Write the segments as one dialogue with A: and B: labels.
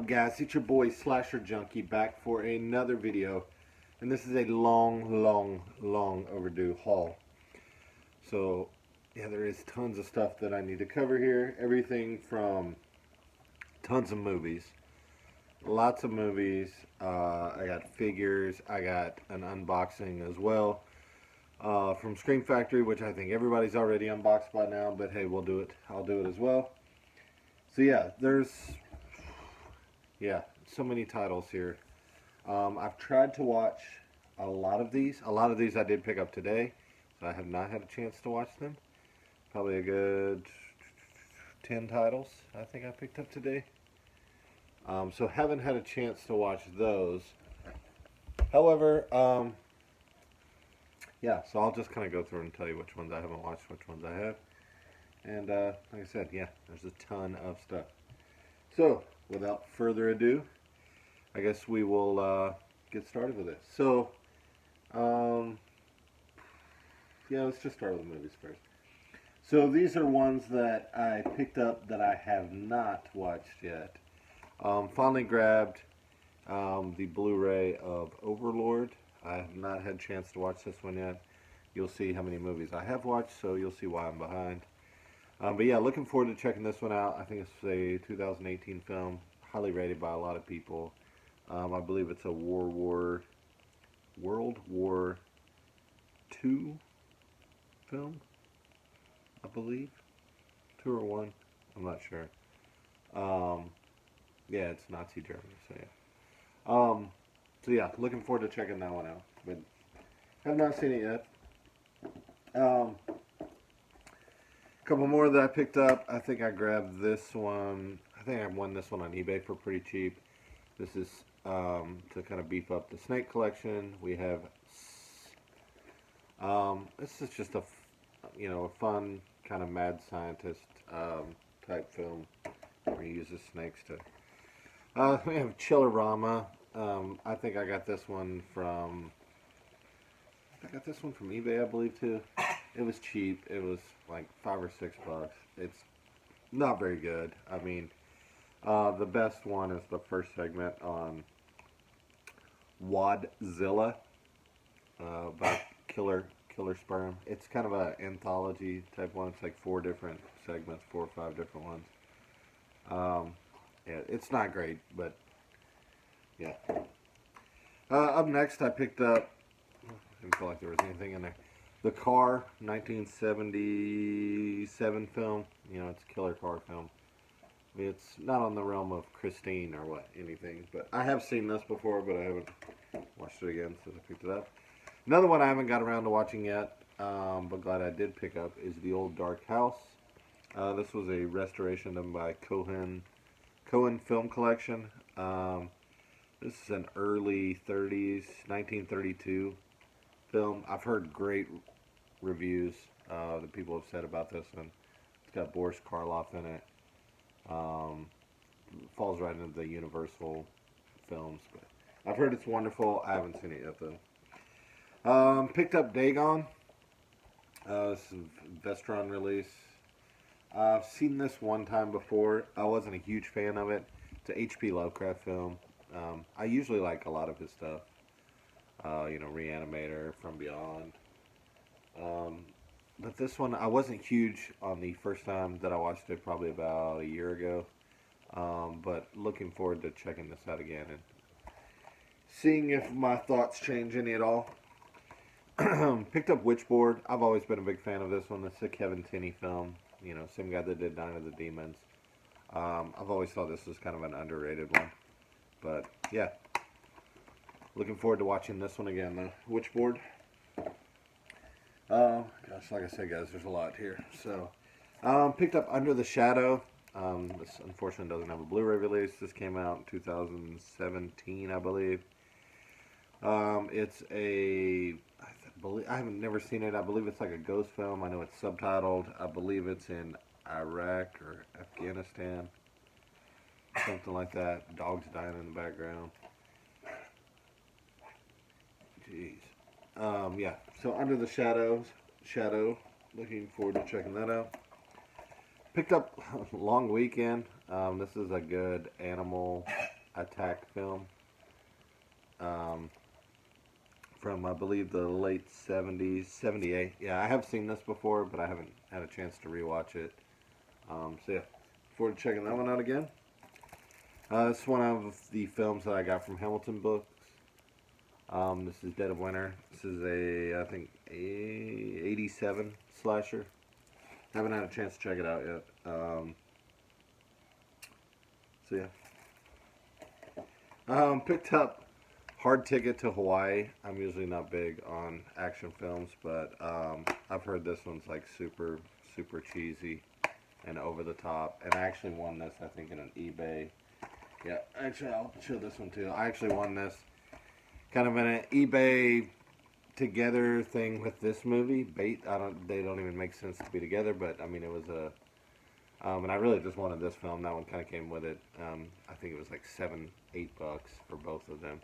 A: guys? It's your boy Slasher Junkie back for another video, and this is a long overdue haul. So yeah, there is tons of stuff that I need to cover here. Everything from tons of movies, lots of movies. I got figures. I got an unboxing as well from Scream Factory, which I think everybody's already unboxed by now. But hey, we'll do it. I'll do it as well. So yeah, so many titles here. I've tried to watch a lot of these. A lot of these I did pick up today, so I have not had a chance to watch them. Probably a good 10 titles I think I picked up today. So haven't had a chance to watch those. However, yeah, so I'll just kind of go through and tell you which ones I haven't watched, which ones I have. And like I said, yeah, there's a ton of stuff. So, without further ado, I guess we will get started with this. So, yeah, let's just start with the movies first. So these are ones that I picked up that I have not watched yet. Finally grabbed the Blu-ray of Overlord. I have not had a chance to watch this one yet. You'll see how many movies I have watched, so you'll see why I'm behind. But yeah, looking forward to checking this one out. I think it's a 2018 film, highly rated by a lot of people. I believe it's a World War II film, I believe. 2 or 1, I'm not sure. Yeah, it's Nazi Germany, so yeah. So yeah, looking forward to checking that one out, but have not seen it yet. Couple more that I picked up. I think I grabbed this one. I think I won this one on eBay for pretty cheap. This is to kind of beef up the snake collection. We have this is just a fun kind of mad scientist type film where he uses snakes to. We have Chillerama. I think I got this one from. eBay, I believe too. It was cheap. It was like $5 or $6. It's not very good. I mean, the best one is the first segment on Wadzilla about killer sperm. It's kind of an anthology type one. It's like 4 different segments, 4 or 5 different ones. Yeah, it's not great, but yeah. Up next, I picked up. I didn't feel like there was anything in there. The Car, 1977 film. You know, it's a killer car film. I mean, it's not on the realm of Christine or anything, but I have seen this before, but I haven't watched it again since I picked it up. Another one I haven't got around to watching yet, but glad I did pick up, is The Old Dark House. This was a restoration done by Cohen Film Collection. This is an early 30s, 1932 film. I've heard great reviews that people have said about this one. It's got Boris Karloff in it. Falls right into the Universal films, but I've heard it's wonderful. I haven't seen it yet though. Picked up Dagon. This is a Vestron release. I've seen this one time before. I wasn't a huge fan of it. It's a H.P. Lovecraft film. I usually like a lot of his stuff. Reanimator, From Beyond. But this one, I wasn't huge on the first time that I watched it, probably about a year ago. But looking forward to checking this out again and seeing if my thoughts change any at all. Picked up Witchboard. I've always been a big fan of this one. It's a Kevin Tenney film. You know, same guy that did Night of the Demons. I've always thought this was kind of an underrated one. But, yeah. Looking forward to watching this one again, though. Witchboard. Gosh, like I said, guys, there's a lot here. So, picked up Under the Shadow. This, unfortunately, doesn't have a Blu-ray release. This came out in 2017, I believe. It's I have never seen it. I believe it's like a ghost film. I know it's subtitled. I believe it's in Iraq or Afghanistan. Something like that. Dogs dying in the background. Jeez. Yeah. So Under the Shadow. Looking forward to checking that out. Picked up Long Weekend. This is a good animal attack film um, from, I believe, the late 70s, 78. Yeah, I have seen this before, but I haven't had a chance to rewatch it. So yeah, forward to checking that one out again. This is one of the films that I got from Hamilton Books. This is Dead of Winter. This is I think, a 87 slasher. Haven't had a chance to check it out yet. So yeah. Picked up Hard Ticket to Hawaii. I'm usually not big on action films, but I've heard this one's like super, super cheesy and over the top. And I actually won this, I think, in an eBay. Yeah, actually, I'll show this one too. I actually won this kind of in an eBay together thing with this movie. Bait. They don't even make sense to be together, but I mean, it was a. And I really just wanted this film. That one kind of came with it. I think it was like $7, $8 for both of them.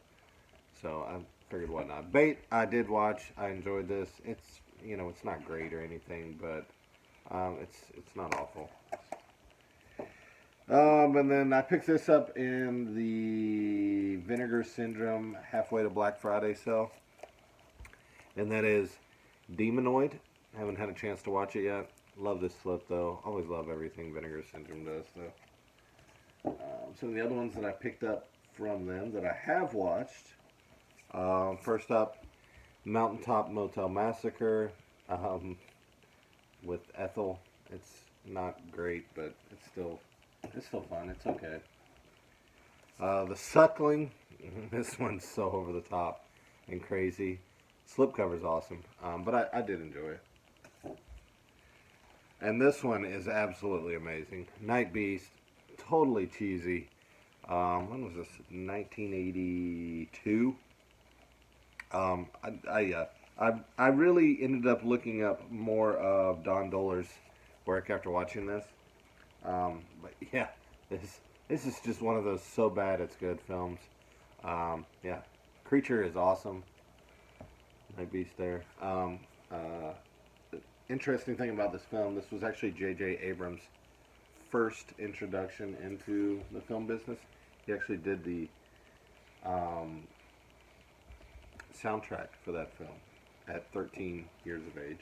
A: So I figured, why not? Bait. I did watch. I enjoyed this. It's it's not great or anything, but it's not awful. And then I picked this up in the Vinegar Syndrome halfway to Black Friday sale. And that is Demonoid. Haven't had a chance to watch it yet. Love this flip though. Always love everything Vinegar Syndrome does though. Some of the other ones that I picked up from them that I have watched. First up, Mountaintop Motel Massacre with Ethel. It's not great, but it's still fun. It's okay. The Suckling. This one's so over the top and crazy. Slipcover's awesome, but I did enjoy it. And this one is absolutely amazing. Night Beast, totally cheesy. When was this? 1982. I really ended up looking up more of Don Dohler's work after watching this. But yeah, this is just one of those so bad it's good films. Yeah, Creature is awesome. Night Beast there. Interesting thing about this film, this was actually J.J. Abrams' first introduction into the film business. He actually did the soundtrack for that film at 13 years of age.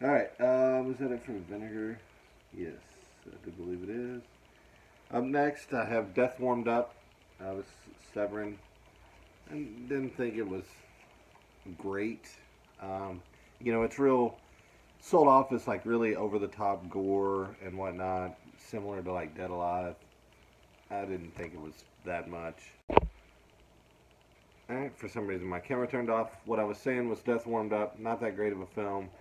A: Alright, was that it for Vinegar? Yes, I do believe it is. Up next, I have Death Warmed Up. I was Severin. And didn't think it was great. It's real sold off as like really over the top gore and whatnot, similar to like Dead Alive. I didn't think it was that much. Alright, for some reason my camera turned off. What I was saying was Death Warmed Up, not that great of a film.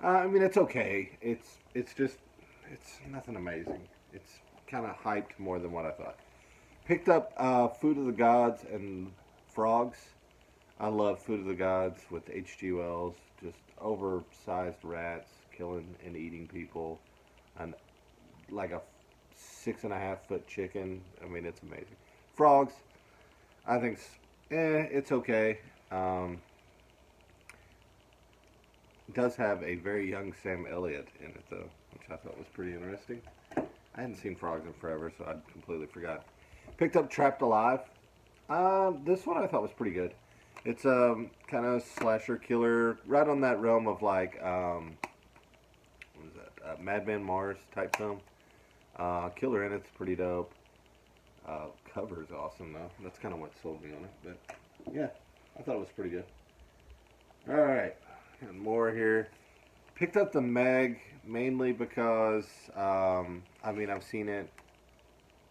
A: I mean, it's okay. It's nothing amazing. It's kind of hyped more than what I thought. Picked up Food of the Gods and Frogs. I love Food of the Gods with H.G. Wells. Just oversized rats killing and eating people. And like a 6.5-foot chicken. I mean, it's amazing. Frogs, I think it's okay. It does have a very young Sam Elliott in it, though, which I thought was pretty interesting. I hadn't seen Frogs in forever, so I completely forgot. Picked up Trapped Alive. This one I thought was pretty good. It's kind of slasher killer, right on that realm of like, what is that? Madman Mars type film. Killer in it's pretty dope. Cover's awesome though. That's kind of what sold me on it. But yeah, I thought it was pretty good. All right, and more here. Picked up the Meg mainly because I mean I've seen it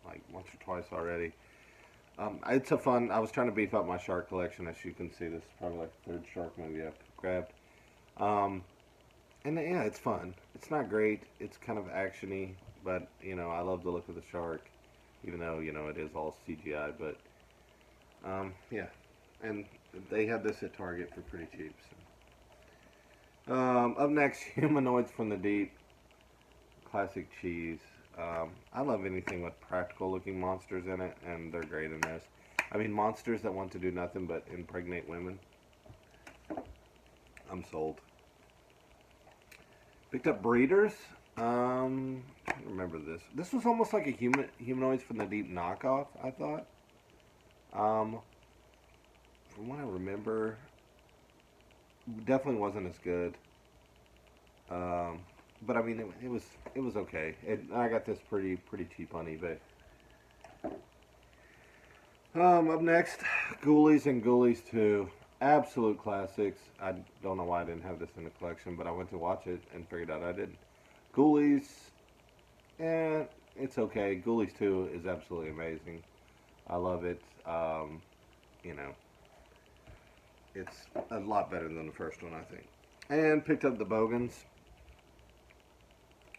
A: like once or twice already. It's a fun. I was trying to beef up my shark collection. As you can see, this is probably like the third shark movie I've grabbed. And yeah, it's fun. It's not great. It's kind of actiony, but I love the look of the shark, even though it is all CGI. But yeah, and they had this at Target for pretty cheap. So. Up next, Humanoids from the Deep. Classic cheese. I love anything with practical looking monsters in it, and they're great in this. I mean, monsters that want to do nothing but impregnate women. I'm sold. Picked up Breeders. Trying can't remember this. This was almost like a Humanoids from the Deep knockoff, I thought. Um, from what I remember, definitely wasn't as good. Um, but I mean, it was okay. I got this pretty cheap on eBay. Up next, Ghoulies and Ghoulies 2. Absolute classics. I don't know why I didn't have this in the collection, but I went to watch it and figured out I didn't. Ghoulies, it's okay. Ghoulies 2 is absolutely amazing. I love it. You know, it's a lot better than the first one, I think. And picked up the Bogans.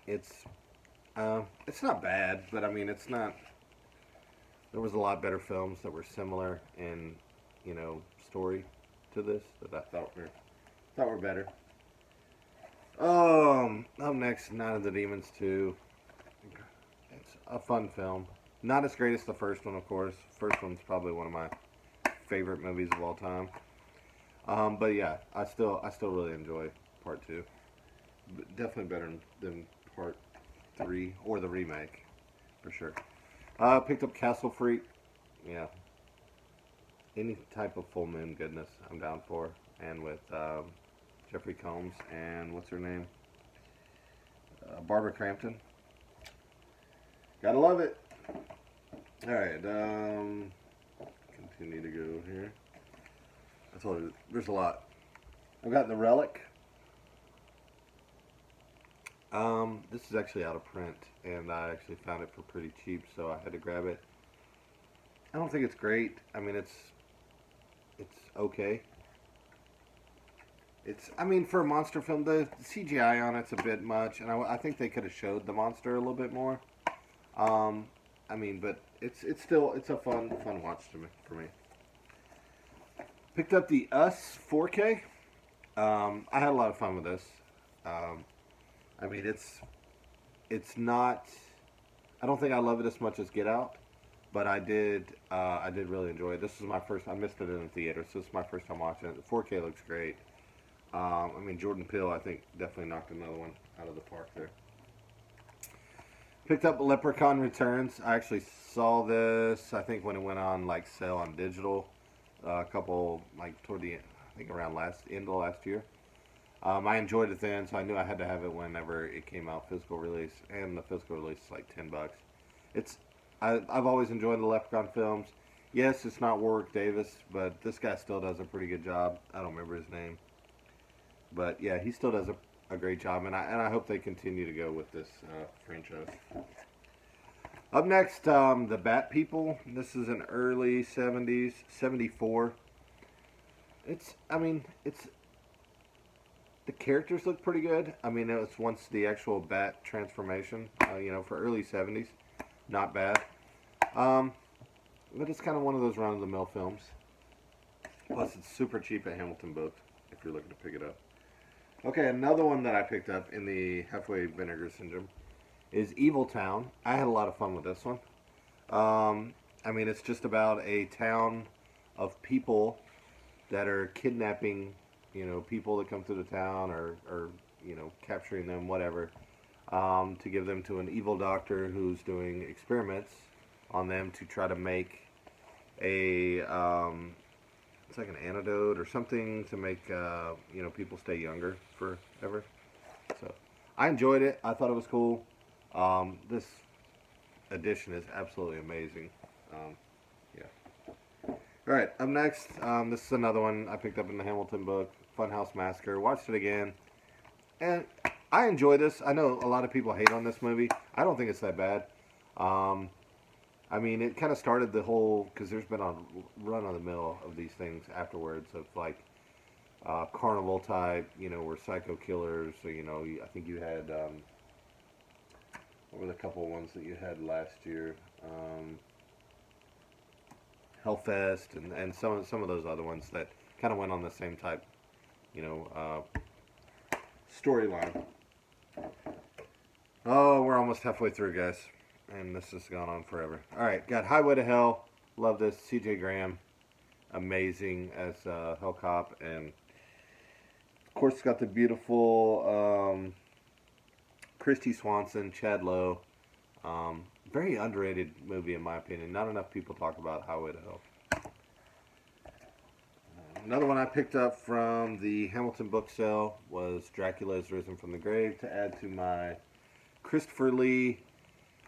A: It's it's not bad, but I mean, it's not. There was a lot better films that were similar in, story to this that I thought were better. Up next, Night of the Demons 2. It's a fun film. Not as great as the first one, of course. First one's probably one of my favorite movies of all time. But yeah, I still really enjoy part 2. Definitely better than part 3 or the remake, for sure. Picked up Castle Freak. Yeah. Any type of full moon goodness, I'm down for. And with Jeffrey Combs and what's her name? Barbara Crampton. Gotta love it. Alright, continue to go here. I told you, there's a lot. I've got The Relic. This is actually out of print, and I actually found it for pretty cheap, so I had to grab it. I don't think it's great. I mean, it's okay. I mean, for a monster film, the CGI on it's a bit much, and I think they could have showed the monster a little bit more. I mean, but it's a fun watch for me. Picked up the Us 4K. I had a lot of fun with this. I mean, it's not. I don't think I love it as much as Get Out, but I did really enjoy it. This was my first. I missed it in the theater, so this is my first time watching it. The 4K looks great. I mean, Jordan Peele, I think, definitely knocked another one out of the park there. Picked up Leprechaun Returns. I actually saw this, I think, when it went on like sale on digital, a couple toward the end, I think around end of last year. I enjoyed it then, so I knew I had to have it whenever it came out, physical release, and the physical release is like $10. I've always enjoyed the Leprechaun films. Yes, it's not Warwick Davis, but this guy still does a pretty good job. I don't remember his name, but yeah, he still does a great job, and I hope they continue to go with this franchise. Up next, the Bat People. This is an early 70s, 74. The characters look pretty good. I mean, it was once the actual bat transformation, for early 70s. Not bad. But it's kind of one of those run-of-the-mill films. Plus, it's super cheap at Hamilton Books if you're looking to pick it up. Okay, another one that I picked up in the Halfway Vinegar Syndrome is Evil Town. I had a lot of fun with this one. I mean, it's just about a town of people that are kidnapping people that come through the town or capturing them, whatever, to give them to an evil doctor who's doing experiments on them to try to make a, it's like an antidote or something to make, people stay younger forever. So, I enjoyed it. I thought it was cool. This edition is absolutely amazing. Yeah. Alright, up next, this is another one I picked up in the Hamilton book, Funhouse Massacre. Watched it again, and I enjoy this. I know a lot of people hate on this movie. I don't think it's that bad. I mean, it kind of started the whole, because there's been a run of the mill of these things afterwards of like carnival type, where psycho killers. So, I think you had, what were the couple of ones that you had last year? Hellfest and some of those other ones that kind of went on the same type, storyline. Oh, we're almost halfway through, guys, and this has gone on forever. All right, got Highway to Hell. Love this. C.J. Graham, amazing as Hell Cop, and of course, it's got the beautiful Christy Swanson, Chad Lowe. Very underrated movie in my opinion. Not enough people talk about how it helped. Another one I picked up from the Hamilton book sale was Dracula is Risen from the Grave to add to my Christopher Lee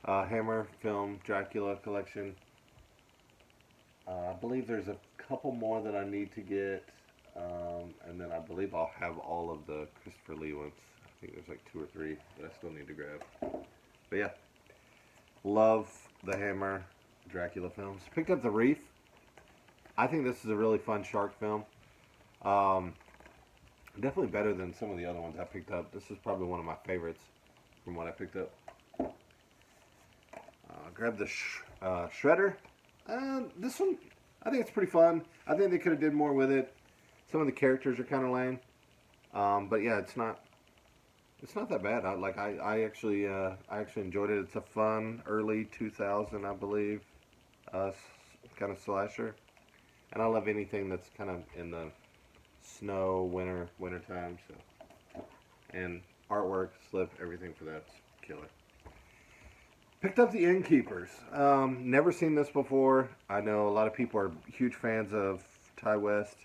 A: Hammer film Dracula collection. I believe there's a couple more that I need to get, and then I believe I'll have all of the Christopher Lee ones. I think there's like 2 or 3 that I still need to grab. But yeah, love the Hammer Dracula films. Picked up The Reef. I think this is a really fun shark film. Definitely better than some of the other ones I picked up. This is probably one of my favorites from what I picked up. Grab the Shredder. This one, I think it's pretty fun. I think they could have did more with it. Some of the characters are kind of lame, but yeah, it's not that bad. I actually enjoyed it. It's a fun early 2000, I believe, kind of slasher, and I love anything that's kind of in the snow winter time. So, and artwork, slip, everything for that's killer. Picked up The Innkeepers. Never seen this before. I know a lot of people are huge fans of Ty West.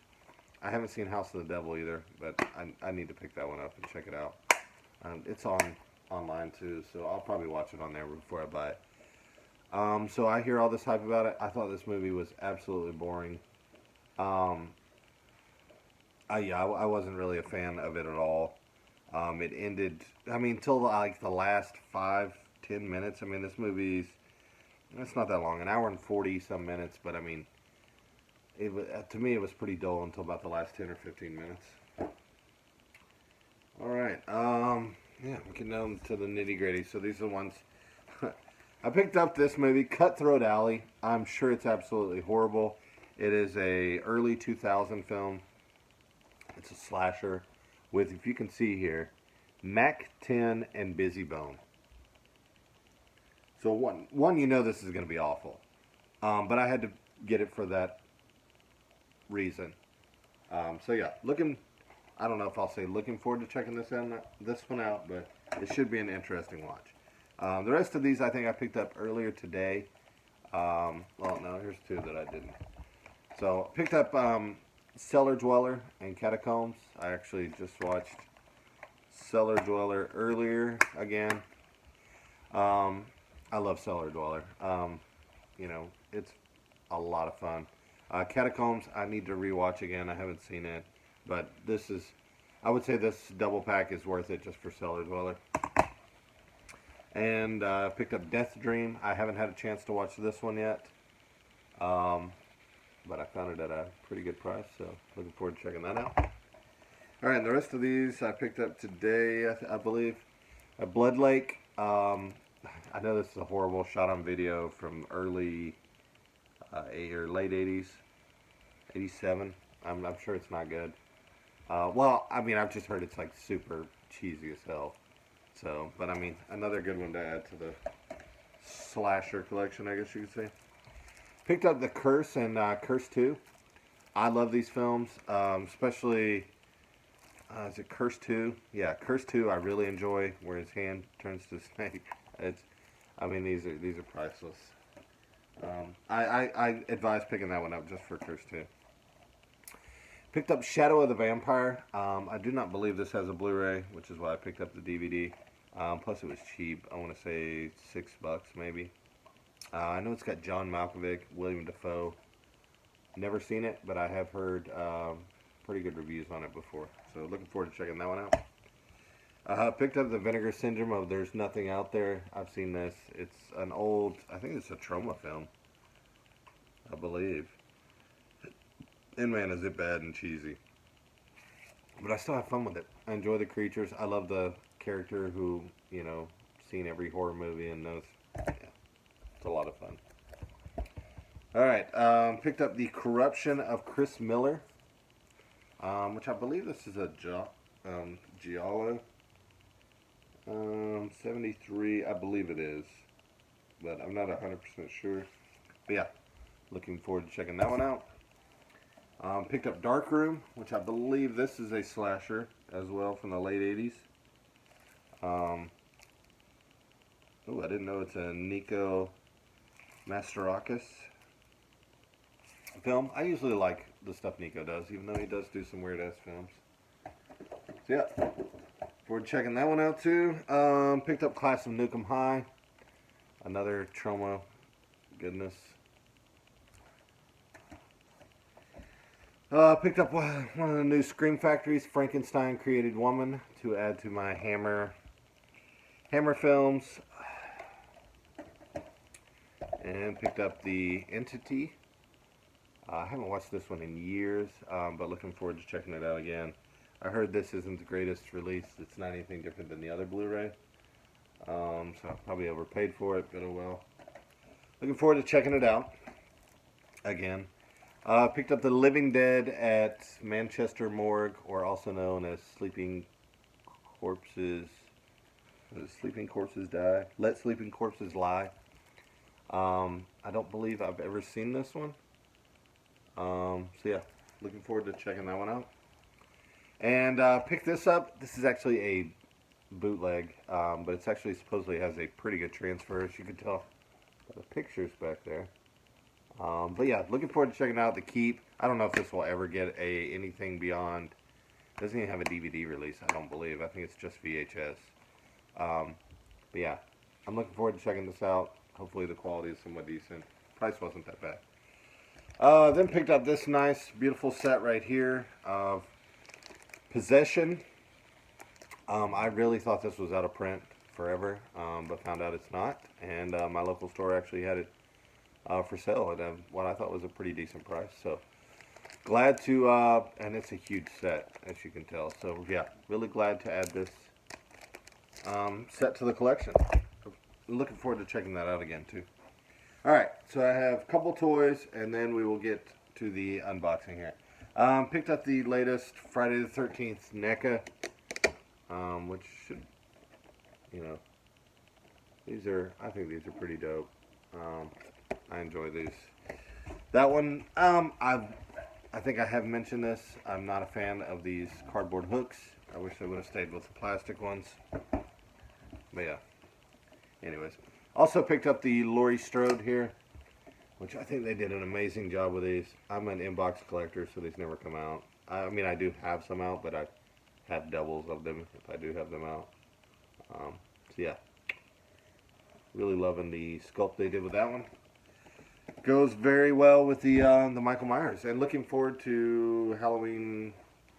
A: I haven't seen House of the Devil either, but I need to pick that one up and check it out. It's online too, so I'll probably watch it on there before I buy it. So I hear all this hype about it. I thought this movie was absolutely boring. I wasn't really a fan of it at all. It ended, till like the last 5-10 minutes. This movie's, it's not that long, an hour and 40 some minutes, but to me it was pretty dull until about the last 10 or 15 minutes. Alright, yeah, we can down to the nitty gritty. So these are the ones I picked up. This movie, Cutthroat Alley. I'm sure it's absolutely horrible. It is a early 2000 film. It's a slasher with, if you can see here, Mac 10 and Busy Bone. So one, you know this is going to be awful. But I had to get it for that reason. So yeah, I don't know if I'll say looking forward to checking this one out, but it should be an interesting watch. The rest of these I think I picked up earlier today. Well, no, here's 2 that I didn't. So picked up Cellar Dweller and Catacombs. I actually just watched Cellar Dweller earlier again. I love Cellar Dweller. It's a lot of fun. Catacombs, I need to rewatch again. I haven't seen it, but I would say this double pack is worth it just for Cellar Dweller. And picked up Death Dream. I haven't had a chance to watch this one yet, but I found it at a pretty good price, so looking forward to checking that out. All right, and the rest of these I picked up today, I believe. Blood Lake. I know this is a horrible shot on video from early or late 80s, 87. I'm sure it's not good. Well, I've just heard it's like super cheesy as hell. So, but another good one to add to the slasher collection, I guess you could say. Picked up The Curse and Curse 2. I love these films, especially, is it Curse 2? Yeah, Curse 2 I really enjoy, where his hand turns to a snake. These are priceless. I advise picking that one up just for Curse 2. Picked up Shadow of the Vampire. I do not believe this has a Blu-ray, which is why I picked up the DVD. Plus it was cheap. I want to say $6 maybe. I know it's got John Malkovich, William Dafoe. Never seen it, but I have heard pretty good reviews on it before. So looking forward to checking that one out. Picked up the Vinegar Syndrome of There's Nothing Out There. I've seen this. It's an old, I think it's a trauma film, I believe. And man, is it bad and cheesy. But I still have fun with it. I enjoy the creatures. I love the character who, seen every horror movie and knows. Yeah, it's a lot of fun. Alright, picked up The Corruption of Chris Miller, which I believe this is a Giallo. 73, I believe it is. But I'm not 100% sure. But yeah, looking forward to checking that one out. Picked up Darkroom, which I believe this is a slasher as well from the late 80s. Oh, that didn't know it's a Nico Masterakis film. I usually like the stuff Nico does, even though he does do some weird-ass films. So yeah, forward checking that one out too. Picked up Class of Nukem High. Another Troma goodness. Picked up one of the new Scream Factory's Frankenstein Created Woman to add to my Hammer films. And picked up the Entity. I haven't watched this one in years, but looking forward to checking it out again. I heard this isn't the greatest release. It's not anything different than the other Blu-ray. So I probably overpaid for it, but oh well. Looking forward to checking it out again. Picked up The Living Dead at Manchester Morgue, or also known as Sleeping Corpses. Sleeping Corpses Die? Let Sleeping Corpses Lie. I don't believe I've ever seen this one. So yeah, looking forward to checking that one out. And picked this up. This is actually a bootleg, but it's actually supposedly has a pretty good transfer, as you can tell by the pictures back there. But yeah, looking forward to checking out The Keep. I don't know if this will ever get anything beyond. It doesn't even have a DVD release, I don't believe. I think it's just VHS. But yeah, I'm looking forward to checking this out. Hopefully the quality is somewhat decent. Price wasn't that bad. Then picked up this nice, beautiful set right here of Possession. I really thought this was out of print forever, but found out it's not. And my local store actually had it for sale at what I thought was a pretty decent price. So glad to, and it's a huge set, as you can tell. So yeah, really glad to add this set to the collection. Looking forward to checking that out again too. Alright, so I have a couple toys, and then we will get to the unboxing here. Picked up the latest Friday the 13th NECA, which should, I think these are pretty dope. I enjoy these. That one, I think I have mentioned this. I'm not a fan of these cardboard hooks. I wish they would have stayed with the plastic ones. But yeah. Anyways. Also picked up the Laurie Strode here, which I think they did an amazing job with these. I'm an inbox collector, so these never come out. I mean, I do have some out, but I have doubles of them if I do have them out. So yeah. Really loving the sculpt they did with that one. Goes very well with the Michael Myers, and looking forward to Halloween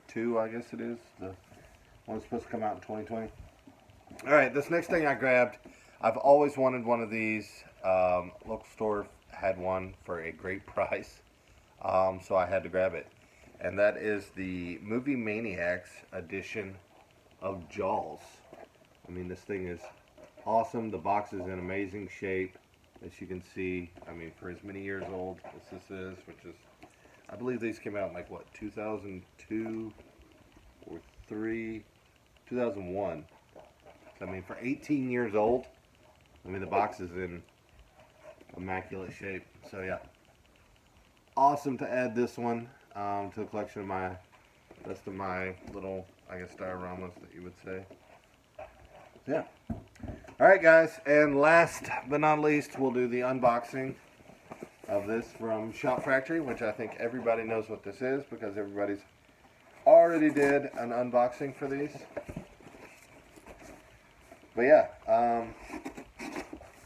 A: 2, I guess it is. The one that's supposed to come out in 2020. Alright, this next thing I grabbed, I've always wanted one of these. Local store had one for a great price, so I had to grab it. And that is the Movie Maniacs edition of Jaws. I mean, this thing is awesome. The box is in amazing shape, as you can see. I mean, for as many years old as this is, which is, I believe these came out in like, what, 2002 or 2001. So, I mean, for 18 years old, I mean, the box is in immaculate shape. So, yeah. Awesome to add this one to the collection of my, rest of my little, I guess, dioramas that you would say. Yeah. Alright, guys. And last but not least, we'll do the unboxing of this from Shop Factory, which I think everybody knows what this is because everybody's already did an unboxing for these. But yeah,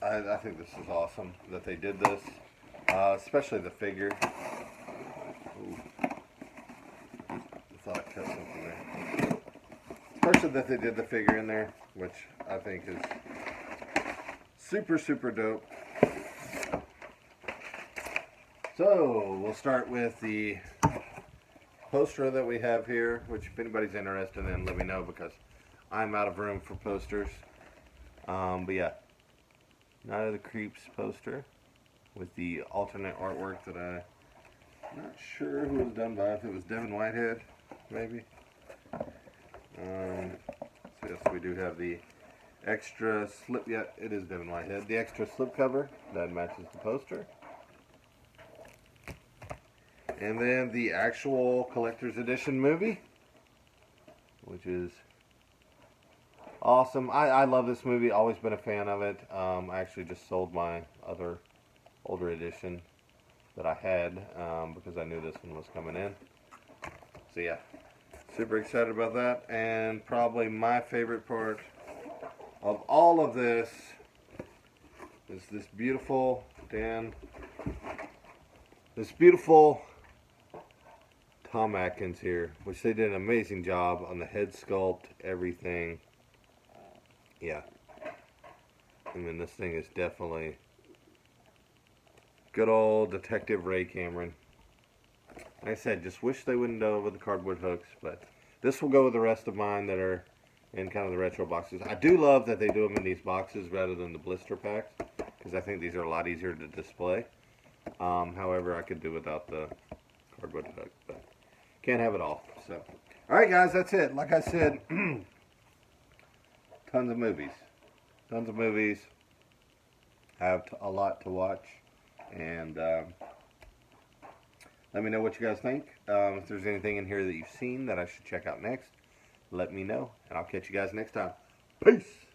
A: I think this is awesome that they did this, especially the figure. Ooh. I thought I cut something there. Especially that they did the figure in there, which I think is super, super dope. So, we'll start with the poster that we have here, which if anybody's interested in, let me know because I'm out of room for posters. But yeah, Night of the Creeps poster with the alternate artwork that I'm not sure who was done by. If it was Devin Whitehead, maybe. So yes, we do have the extra slip. Yeah, it is Devin Whitehead. The extra slip cover that matches the poster. And then the actual collector's edition movie, which is Awesome. I love this movie. Always been a fan of it. I actually just sold my other older edition that I had because I knew this one was coming in. So yeah, super excited about that. And probably my favorite part of all of this is this beautiful, this beautiful Tom Atkins here, which they did an amazing job on the head sculpt, everything. Yeah. I mean, this thing is definitely good old Detective Ray Cameron. Like I said, just wish they wouldn't do it with the cardboard hooks, but this will go with the rest of mine that are in kind of the retro boxes. I do love that they do them in these boxes rather than the blister packs, because I think these are a lot easier to display. However, I could do without the cardboard hook, but can't have it all. So, all right, guys, that's it. Like I said, tons of movies. Tons of movies. Have a lot to watch. And let me know what you guys think. If there's anything in here that you've seen that I should check out next, let me know. And I'll catch you guys next time. Peace!